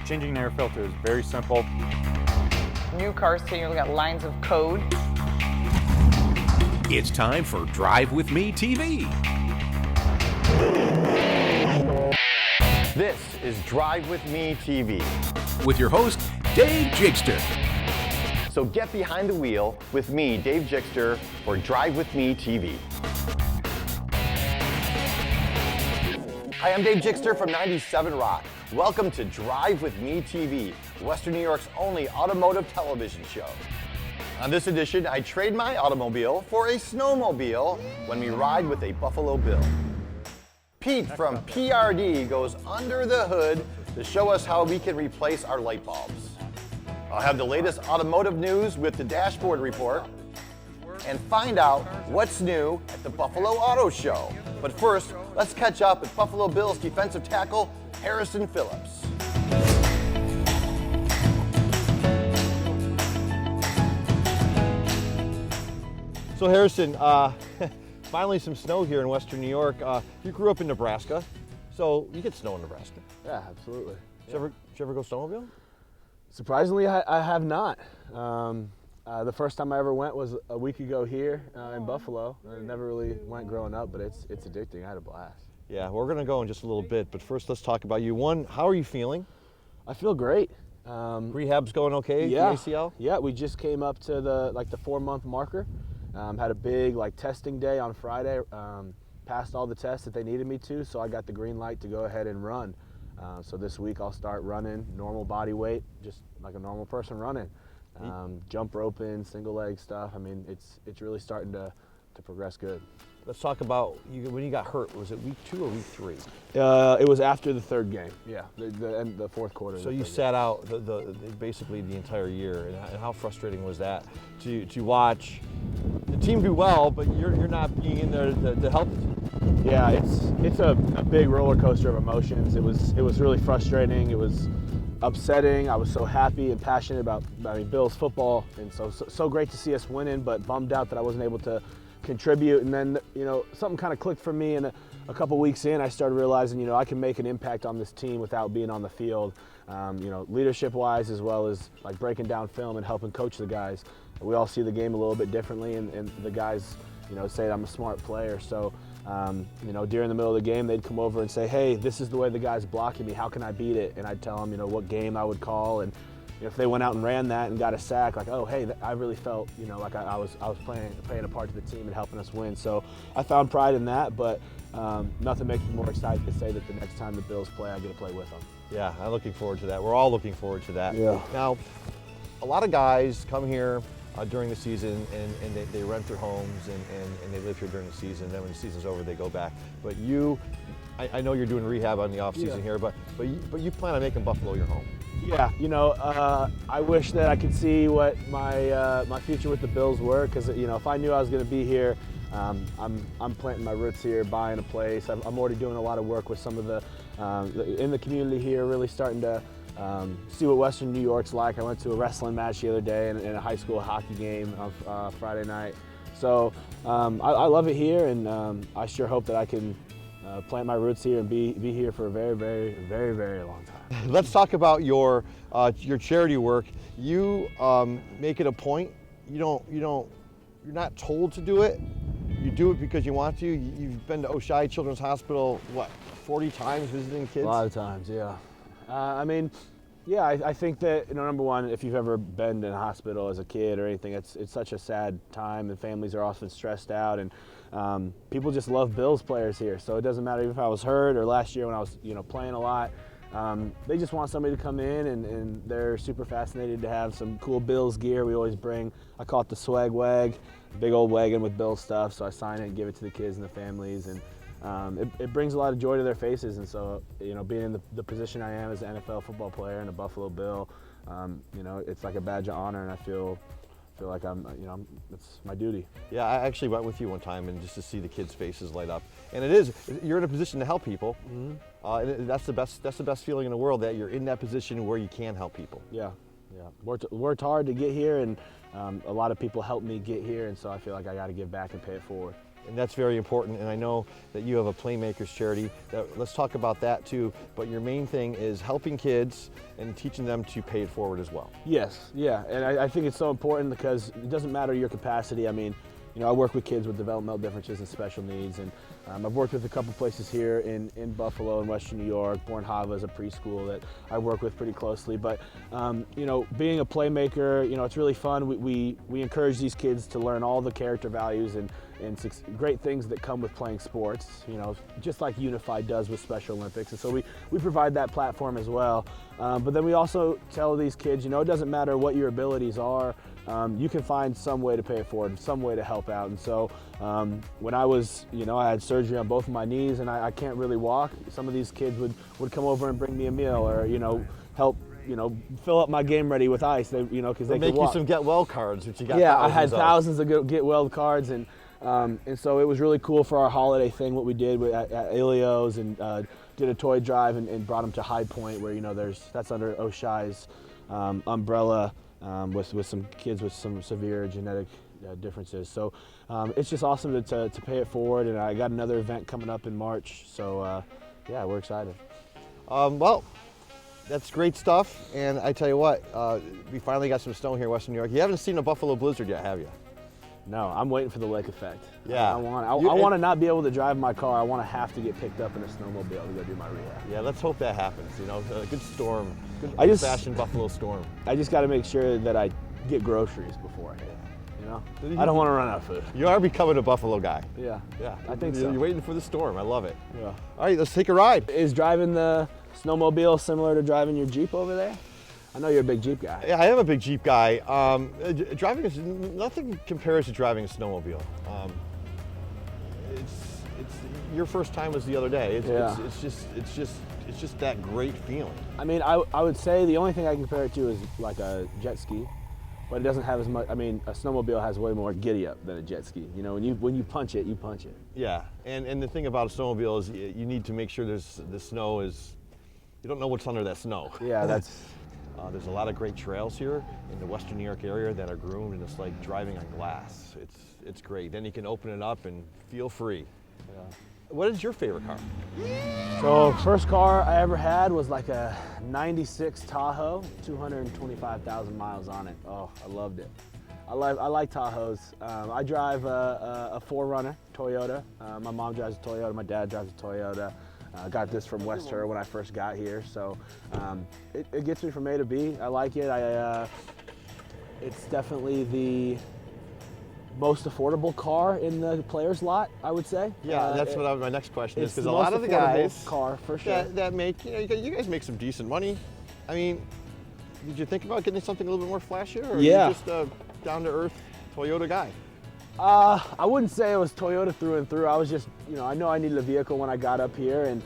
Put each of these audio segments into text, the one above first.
Changing an air filter is very simple. New cars today, you look at lines of code. It's time for Drive With Me TV. This is Drive With Me TV. With your host, Dave Jigster. So get behind the wheel with me, Dave Jigster, for Drive With Me TV. Hi, I'm Dave Jigster from 97 Rock. Welcome to Drive With Me TV, Western New York's only automotive television show. On this edition, I trade my automobile for a snowmobile when we ride with a Buffalo Bill. Pete from PRD goes under the hood to show us how we can replace our light bulbs. I'll have the latest automotive news with the Dashboard Report and find out what's new at the Buffalo Auto Show. But first, let's catch up with Buffalo Bills defensive tackle Harrison Phillips. So Harrison, finally some snow here in Western New York. You grew up in Nebraska, so you get snow in Nebraska. Yeah, absolutely. Did you ever go snowmobile? Surprisingly, I have not. The first time I ever went was a week ago here in Buffalo. I never really went growing up, but it's addicting. I had a blast. Yeah, we're going to go in just a little bit, but first let's talk about you. One, how are you feeling? I feel great. Rehab's going okay? Yeah. The ACL? Yeah, we just came up to the 4-month marker. Had a big testing day on Friday. Passed all the tests that they needed me to, so I got the green light to go ahead and run. So this week I'll start running normal body weight, just like a normal person running. Jump roping, single leg stuff. I mean, it's really starting to progress good. Let's talk about when you got hurt. Was it week 2 or week 3? It was after the third game. Yeah, the fourth quarter. So you sat out basically the entire year, and how frustrating was that to watch the team do well, but you're not being in there to help the team? Yeah, it's a big roller coaster of emotions. It was really frustrating. It was upsetting. I was so happy and passionate about Bills football, and so great to see us winning, but bummed out that I wasn't able to contribute. And then something kind of clicked for me, and a couple weeks in I started realizing I can make an impact on this team without being on the field, leadership wise, as well as breaking down film and helping coach the guys. We all see the game a little bit differently, and the guys say I'm a smart player. So during the middle of the game, they'd come over and say, hey, this is the way the guy's blocking me, how can I beat it? And I'd tell them what game I would call, and if they went out and ran that and got a sack, oh, hey, I really felt, I was playing a part to the team and helping us win. So I found pride in that, but nothing makes me more excited to say that the next time the Bills play, I get to play with them. Yeah, I'm looking forward to that. We're all looking forward to that. Yeah. Now, a lot of guys come here during the season and they rent their homes and they live here during the season. Then when the season's over, they go back. But you, I know you're doing rehab on the off season here, but you plan on making Buffalo your home. Yeah, I wish that I could see what my future with the Bills were, because if I knew I was going to be here, I'm planting my roots here, buying a place. I'm already doing a lot of work with some of the in the community here, really starting to see what Western New York's like. I went to a wrestling match the other day and a high school hockey game on Friday night. So I love it here, and I sure hope that I can plant my roots here and be here for a very, very, very, very long time. Let's talk about your charity work. You make it a point. You're not told to do it. You do it because you want to. You've been to Oishei Children's Hospital, 40 times visiting kids? A lot of times, yeah. I think that, number one, if you've ever been in a hospital as a kid or anything, it's such a sad time, and families are often stressed out, and people just love Bills players here. So it doesn't matter even if I was hurt or last year when I was, playing a lot. They just want somebody to come in, and they're super fascinated to have some cool Bills gear. We always bring, I call it the swag wag, big old wagon with Bills stuff. So I sign it and give it to the kids and the families, and it brings a lot of joy to their faces. And so, being in the position I am as an NFL football player and a Buffalo Bill, it's like a badge of honor, and I feel like it's my duty. Yeah, I actually went with you one time, and just to see the kids' faces light up, and you're in a position to help people. Mm-hmm. And that's the best feeling in the world, that you're in that position where you can help people. Yeah. Worked hard to get here, and a lot of people helped me get here, and so I feel like I got to give back and pay it forward. And that's very important, and I know that you have a Playmakers charity. Let's talk about that too, but your main thing is helping kids and teaching them to pay it forward as well. Yes, yeah, and I think it's so important because it doesn't matter your capacity. I mean, you know, I work with kids with developmental differences and special needs, and I've worked with a couple places here in Buffalo and Western New York. Born Hava is a preschool that I work with pretty closely. But you know, being a playmaker, you know, it's really fun. We encourage these kids to learn all the character values and great things that come with playing sports. You know, just like Unified does with Special Olympics, and so we provide that platform as well. But then we also tell these kids, you know, it doesn't matter what your abilities are. You can find some way to pay it forward, some way to help out. And so when I was, you know, I had surgery on both of my knees and I can't really walk. Some of these kids would come over and bring me a meal, or, you know, help, you know, fill up my game ready with ice. They, you know, because they make could walk. You some get well cards, which you got. Yeah, I had thousands of get well cards, and so it was really cool for our holiday thing. What we did at Ilios and did a toy drive and brought them to High Point, where, you know, that's under Oshai's umbrella. With some kids with some severe genetic differences. So it's just awesome to pay it forward, and I got another event coming up in March, so yeah, we're excited. Well, that's great stuff, and I tell you what, we finally got some snow here in Western New York. You haven't seen a Buffalo blizzard yet, have you? No, I'm waiting for the lake effect. Yeah. I want to not be able to drive my car. I want to have to get picked up in a snowmobile to go do my rehab. Yeah, let's hope that happens. You know, a good storm, good I just- old-fashioned Buffalo storm. I just got to make sure that I get groceries before I hit. You know, I don't want to run out of food. You are becoming a Buffalo guy. Yeah, Yeah, I think You're so. waiting for the storm. I love it. Yeah. All right, let's take a ride. Is driving the snowmobile similar to driving your Jeep over there? I know you're a big Jeep guy. Yeah, I am a big Jeep guy. Driving is nothing compares to driving a snowmobile. It's your first time was the other day. It's just that great feeling. I mean, I would say the only thing I can compare it to is like a jet ski, but it doesn't have as much. I mean, a snowmobile has way more giddy up than a jet ski. You know, when you punch it, you punch it. Yeah, and the thing about a snowmobile is you need to make sure the snow is. You don't know what's under that snow. Yeah, that's. There's a lot of great trails here in the Western New York area that are groomed, and it's like driving on glass. It's great. Then you can open it up and feel free. Yeah. What is your favorite car? So first car I ever had was like a '96 Tahoe, 225,000 miles on it. Oh, I loved it. I like Tahoes. I drive a 4Runner Toyota. My mom drives a Toyota. My dad drives a Toyota. I got this from West Her when I first got here, so it gets me from A to B. I like it. It's definitely the most affordable car in the players' lot, I would say. Yeah, that's what my next question is, it's because the a lot most of the affordable guys car for sure. that make, you know, you guys make some decent money. I mean, did you think about getting something a little bit more flashier, or Yeah. are you just a down-to-earth Toyota guy? I wouldn't say it was Toyota through and through. I was just, you know, I know I needed a vehicle when I got up here, and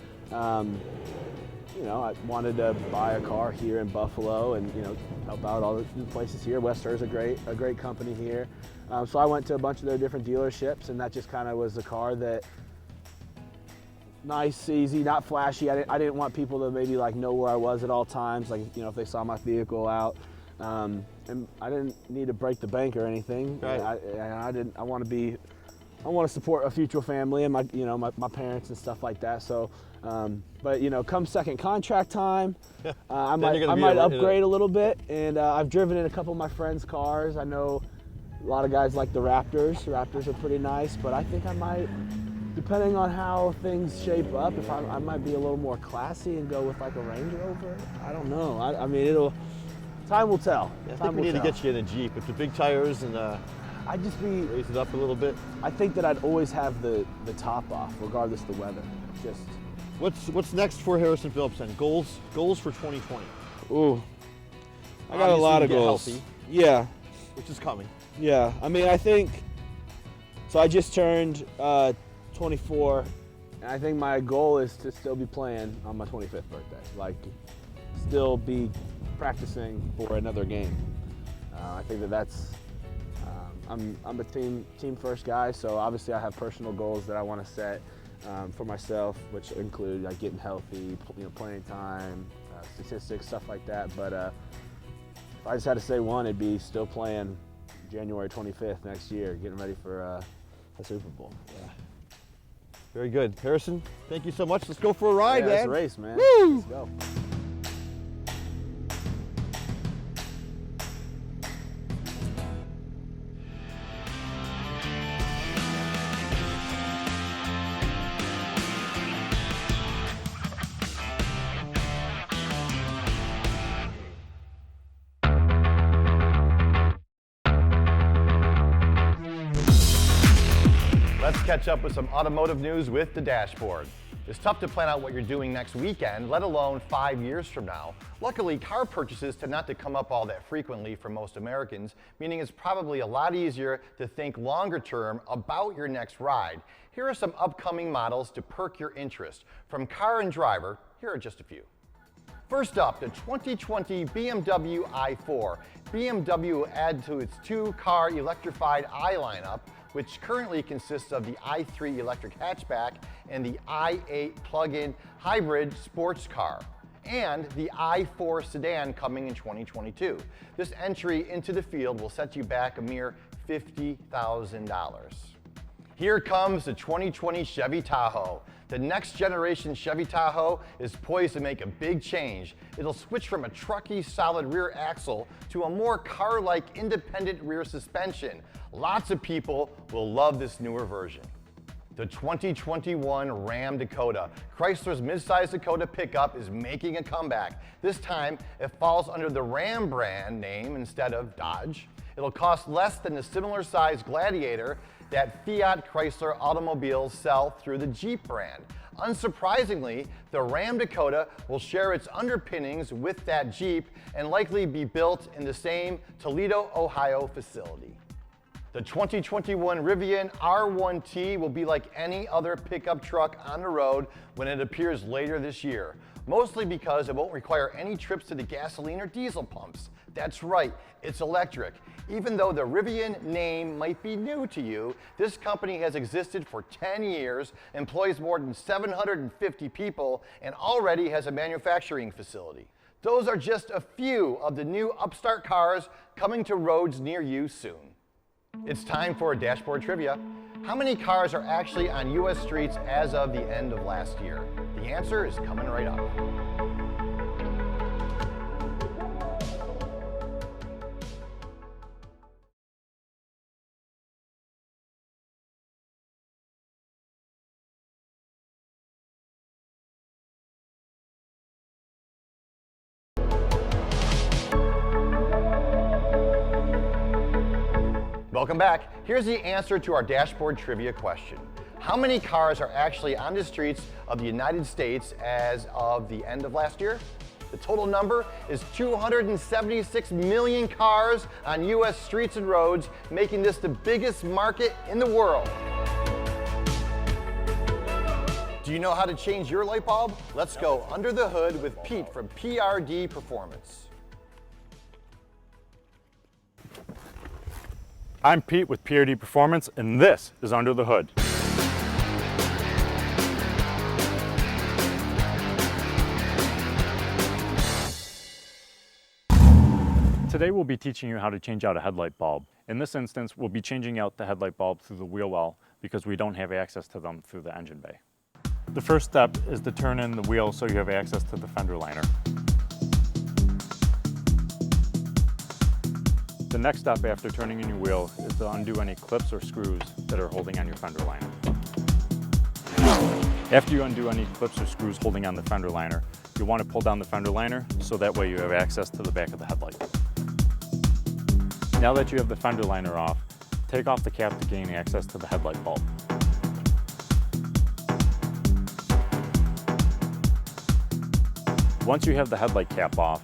you know, I wanted to buy a car here in Buffalo and, you know, help out all the places here. West Her's a great company here. So I went to a bunch of their different dealerships, and that just kind of was the car that, nice, easy, not flashy. I didn't want people to maybe like know where I was at all times, like, you know, if they saw my vehicle out. And I didn't need to break the bank or anything. Right. I want to support a future family and my parents and stuff like that. So, but you know, come second contract time, I might upgrade a little bit. And I've driven in a couple of my friends' cars. I know a lot of guys like the Raptors. Raptors are pretty nice, but I think I might, depending on how things shape up, if I might be a little more classy and go with like a Range Rover. I don't know. I mean, time will tell. Yeah, I think we need to get you in a Jeep with the big tires and I'd just be, raise it up a little bit. I think that I'd always have the top off, regardless of the weather. Just. What's next for Harrison Phillips then? Goals for 2020. Ooh, I got Obviously, a lot of get goals. healthy, Yeah, which is coming. yeah. I mean, I think. So I just turned 24, and I think my goal is to still be playing on my 25th birthday. Like, still be practicing for another game. I think that's. I'm a team first guy, so obviously I have personal goals that I want to set for myself, which include like getting healthy, you know, playing time, statistics, stuff like that. But if I just had to say one, it'd be still playing January 25th next year, getting ready for The Super Bowl. Yeah. Very good. Harrison, thank you so much. Let's go for a ride, Yeah, it's a man. race, man. Woo! Let's go. Let's catch up with some automotive news with the dashboard. It's tough to plan out what you're doing next weekend, let alone 5 years from now. Luckily, car purchases tend not to come up all that frequently for most Americans, meaning it's probably a lot easier to think longer term about your next ride. Here are some upcoming models to perk your interest. From Car and Driver, here are just a few. First up, the 2020 BMW i4. BMW will add to its two-car electrified i lineup, which currently consists of the i3 electric hatchback and the i8 plug-in hybrid sports car, and the i4 sedan coming in 2022. This entry into the field will set you back a mere $50,000. Here comes the 2020 Chevy Tahoe. The next generation Chevy Tahoe is poised to make a big change. It'll switch from a trucky solid rear axle to a more car-like independent rear suspension. Lots of people will love this newer version. The 2021 Ram Dakota. Chrysler's midsize Dakota pickup is making a comeback. This time, it falls under the Ram brand name instead of Dodge. It'll cost less than the similar sized Gladiator that Fiat Chrysler automobiles sell through the Jeep brand. Unsurprisingly, the Ram Dakota will share its underpinnings with that Jeep and likely be built in the same Toledo, Ohio facility. The 2021 Rivian R1T will be like any other pickup truck on the road when it appears later this year, mostly because it won't require any trips to the gasoline or diesel pumps. That's right, it's electric. Even though the Rivian name might be new to you, this company has existed for 10 years, employs more than 750 people, and already has a manufacturing facility. Those are just a few of the new upstart cars coming to roads near you soon. It's time for a dashboard trivia. How many cars are actually on US streets as of the end of last year? The answer is coming right up. Welcome back. Here's the answer to our dashboard trivia question. How many cars are actually on the streets of the United States as of the end of last year? The total number is 276 million cars on US streets and roads, making this the biggest market in the world. Do you know how to change your light bulb? Let's go under the hood with Pete from PRD Performance. I'm Pete with PRD Performance, and this is Under the Hood. Today we'll be teaching you how to change out a headlight bulb. In this instance, we'll be changing out the headlight bulb through the wheel well because we don't have access to them through the engine bay. The first step is to turn in the wheel so you have access to the fender liner. The next step after turning in your wheel is to undo any clips or screws that are holding on your fender liner. After you undo any clips or screws holding on the fender liner, you'll want to pull down the fender liner so that way you have access to the back of the headlight. Now that you have the fender liner off, take off the cap to gain access to the headlight bulb. Once you have the headlight cap off,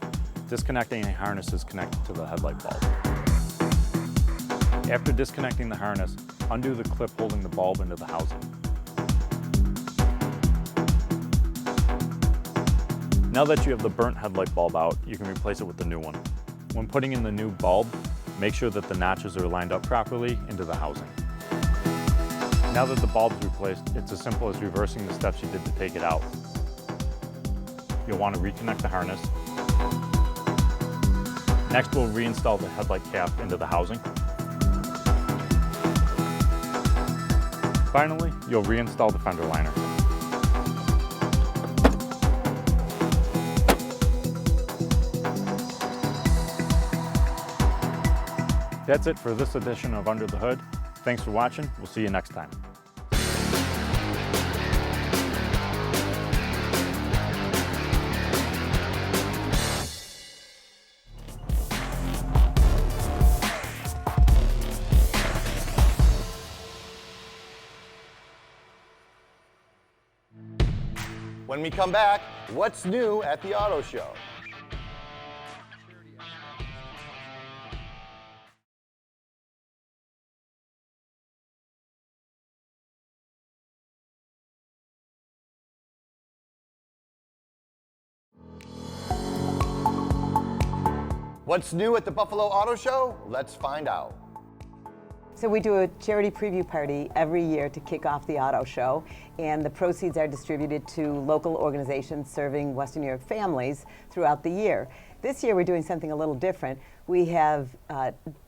disconnecting a harness is connected to the headlight bulb. After disconnecting the harness, undo the clip holding the bulb into the housing. Now that you have the burnt headlight bulb out, you can replace it with the new one. When putting in the new bulb, make sure that the notches are lined up properly into the housing. Now that the bulb is replaced, it's as simple as reversing the steps you did to take it out. You'll want to reconnect the harness. Next, we'll reinstall the headlight cap into the housing. Finally, you'll reinstall the fender liner. That's it for this edition of Under the Hood. Thanks for watching. We'll see you next time. When we come back, what's new at the auto show? What's new at the Buffalo Auto Show? Let's find out. So we do a charity preview party every year to kick off the auto show, and the proceeds are distributed to local organizations serving Western New York families throughout the year. This year we're doing something a little different. We have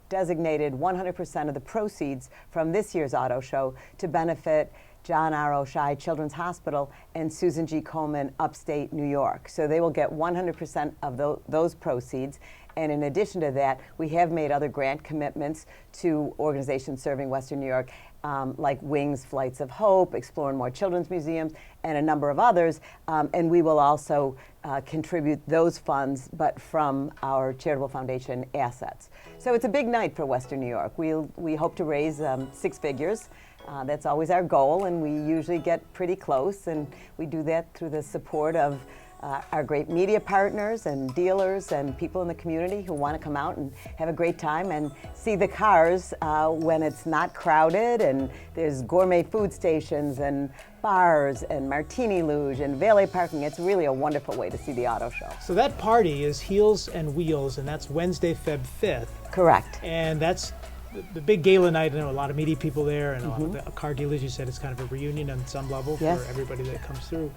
designated 100% of the proceeds from this year's auto show to benefit John R. Oshai Children's Hospital and Susan G. Komen, upstate New York. So they will get 100% of those proceeds. And in addition to that, we have made other grant commitments to organizations serving Western New York, like Wings Flights of Hope, Exploring More Children's Museums, and a number of others. And we will also contribute those funds, but from our charitable foundation assets. So it's a big night for Western New York. We hope to raise 6 figures. That's always our goal, and we usually get pretty close, and we do that through the support of our great media partners and dealers and people in the community who want to come out and have a great time and see the cars when it's not crowded, and there's gourmet food stations and bars and martini luge and valet parking. It's really a wonderful way to see the auto show. So that party is Heels and Wheels, and that's Wednesday, Feb 5th. Correct. And that's the big gala night. I know a lot of media people there, and a lot of the car dealers. You said it's kind of a reunion on some level for everybody that comes through.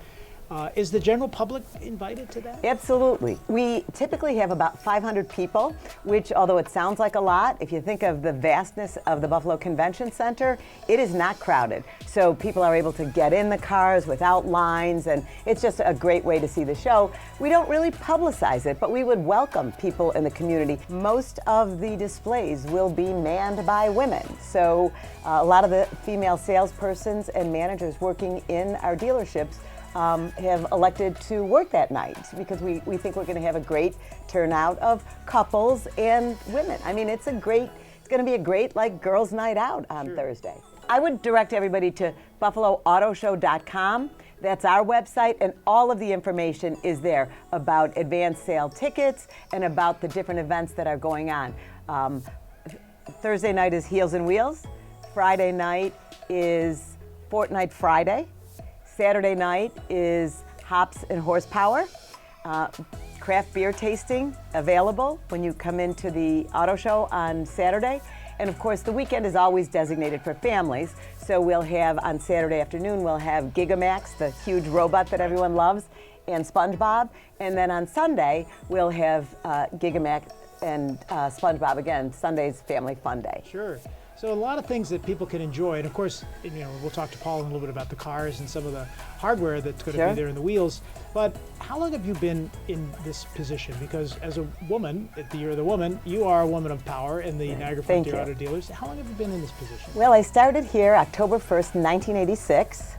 Is the general public invited to that? Absolutely. We typically have about 500 people, which, although it sounds like a lot, if you think of the vastness of the Buffalo Convention Center, it is not crowded. So people are able to get in the cars without lines, and it's just a great way to see the show. We don't really publicize it, but we would welcome people in the community. Most of the displays will be manned by women. So a lot of the female salespersons and managers working in our dealerships have elected to work that night because we think we're going to have a great turnout of couples and women. I mean, it's going to be a great like girls' night out on Thursday. I would direct everybody to buffalooautoshow.com. That's our website, and all of the information is there about advanced sale tickets and about the different events that are going on. Thursday night is Heels and Wheels. Friday night is Fortnite Friday. Saturday night is Hops and Horsepower. Craft beer tasting available when you come into the auto show on Saturday. And of course, the weekend is always designated for families. So we'll have, on Saturday afternoon, we'll have Gigamax, the huge robot that everyone loves, and SpongeBob. And then on Sunday, we'll have Gigamax and SpongeBob again, Sunday's Family Fun Day. Sure. So a lot of things that people can enjoy, and of course, we'll talk to Paul in a little bit about the cars and some of the hardware that's going to be there in the wheels. But how long have you been in this position? Because as a woman, at the Year of the Woman, you are a woman of power in the Niagara Frontier Auto Dealers. How long have you been in this position? Well, I started here October 1st, 1986.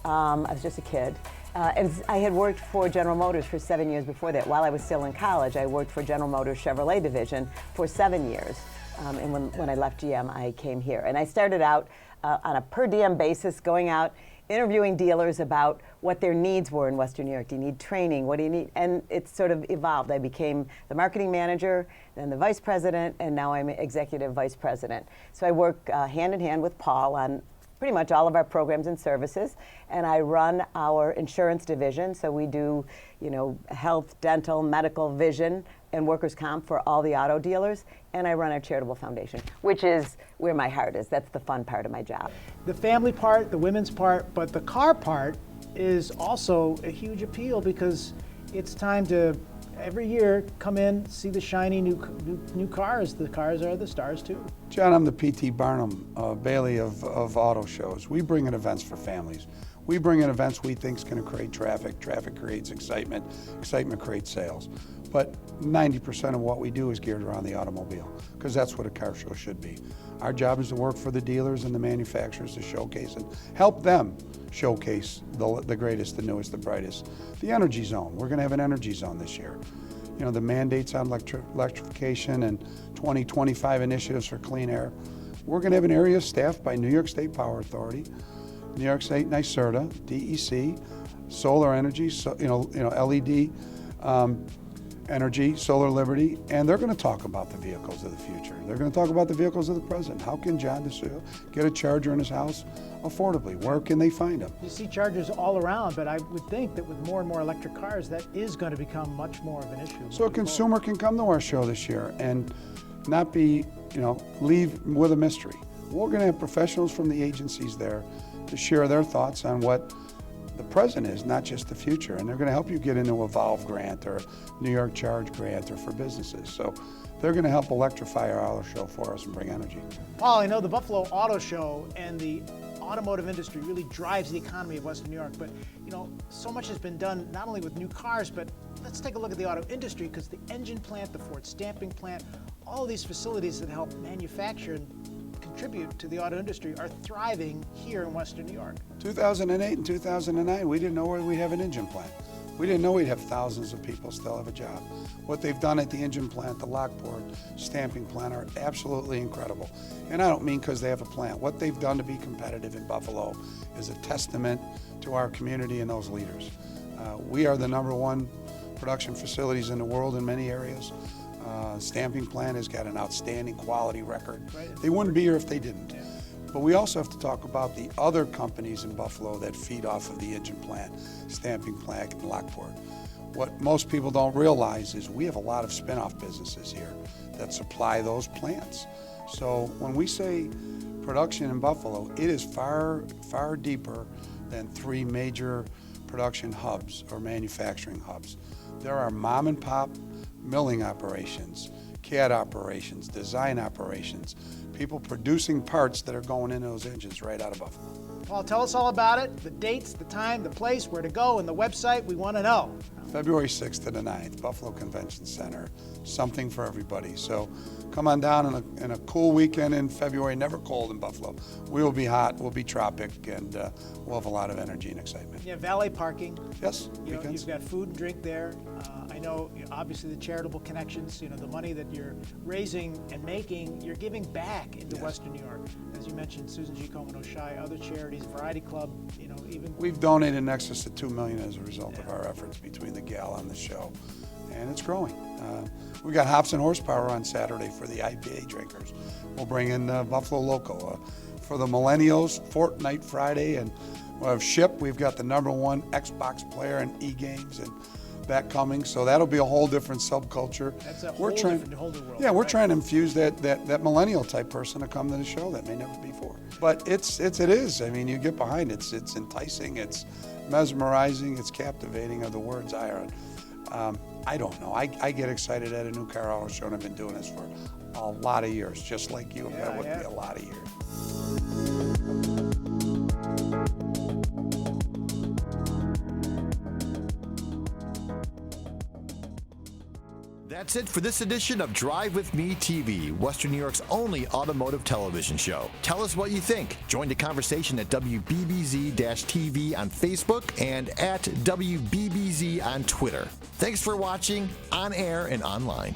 I was just a kid. And I had worked for General Motors for 7 years before that. While I was still in college, I worked for General Motors Chevrolet division for 7 years. And when I left GM, I came here. And I started out on a per diem basis, going out, interviewing dealers about what their needs were in Western New York. Do you need training? What do you need? And it sort of evolved. I became the marketing manager, then the vice president, and now I'm executive vice president. So I work hand in hand with Paul on pretty much all of our programs and services, and I run our insurance division. So we do, health, dental, medical, vision, and workers' comp for all the auto dealers, and I run our charitable foundation, which is where my heart is. That's the fun part of my job. The family part, the women's part, but the car part is also a huge appeal because it's time to every year come in, see the shiny new cars. The cars are the stars too. John, I'm the P.T. Barnum Bailey of auto shows. We bring in events for families. We bring in events we think is going to create traffic. Traffic creates excitement. Excitement creates sales. But 90% of what we do is geared around the automobile, because that's what a car show should be. Our job is to work for the dealers and the manufacturers to showcase and help them showcase the greatest, the newest, the brightest. The energy zone, we're going to have an energy zone this year. You know, the mandates on electrification and 2025 initiatives for clean air. We're going to have an area staffed by New York State Power Authority, New York State NYSERDA, DEC, solar energy, LED energy, Solar Liberty, and they're going to talk about the vehicles of the future. They're going to talk about the vehicles of the present. How can John DeSuio get a charger in his house affordably? Where can they find them? You see chargers all around, but I would think that with more and more electric cars, that is going to become much more of an issue. So a consumer can come to our show this year and not be, leave with a mystery. We're going to have professionals from the agencies there to share their thoughts on what the present is, not just the future. And they're going to help you get into a Valve grant or a New York Charge grant or for businesses. So they're going to help electrify our auto show for us and bring energy. Paul, I know the Buffalo Auto Show and the automotive industry really drives the economy of Western New York, but so much has been done not only with new cars, but let's take a look at the auto industry, because the engine plant, the Ford stamping plant, all of these facilities that help manufacture and contribute to the auto industry are thriving here in Western New York. 2008 and 2009, we didn't know where we'd have an engine plant. We didn't know we'd have thousands of people still have a job. What they've done at the engine plant, the Lockport stamping plant, are absolutely incredible. And I don't mean because they have a plant. What they've done to be competitive in Buffalo is a testament to our community and those leaders. We are the #1 production facilities in the world in many areas. Stamping plant has got an outstanding quality record. Right. They wouldn't be here if they didn't. Yeah. But we also have to talk about the other companies in Buffalo that feed off of the engine plant, stamping plant, and Lockport. What most people don't realize is we have a lot of spin-off businesses here that supply those plants. So when we say production in Buffalo, it is far, far deeper than 3 major production hubs or manufacturing hubs. There are mom and pop milling operations, CAD operations, design operations, people producing parts that are going into those engines right out of Buffalo. Paul, tell us all about it, the dates, the time, the place, where to go, and the website. We want to know. February 6th to the 9th, Buffalo Convention Center. Something for everybody. So come on down in a cool weekend in February, never cold in Buffalo. We will be hot, we'll be tropic, and we'll have a lot of energy and excitement. Yeah, valet parking. Yes, you've got food and drink there. I know, obviously, the charitable connections, the money that you're raising and making, you're giving back into Western New York. As you mentioned, Susan G. Komen Oshai, other charities, Variety Club, even. We've donated in excess of $2 million as a result of our efforts between the gala and the show, and it's growing. We got Hops and Horsepower on Saturday for the IPA drinkers. We'll bring in Buffalo Local. For the millennials, Fortnite Friday, and we'll have Ship. We've got the #1 Xbox player in e-games, and that coming, so that'll be a whole different subculture. That's a whole new world. Yeah, we're trying to infuse that millennial type person to come to the show that may never be before. But it is. I mean, you get behind it. It's enticing. It's mesmerizing. It's captivating. Are the words I heard. I don't know. I get excited at a new car auto show, and I've been doing this for a lot of years, just like you. That would be a lot of years. That's it for this edition of Drive With Me TV, Western New York's only automotive television show. Tell us what you think. Join the conversation at WBBZ-TV on Facebook and at WBBZ on Twitter. Thanks for watching on air and online.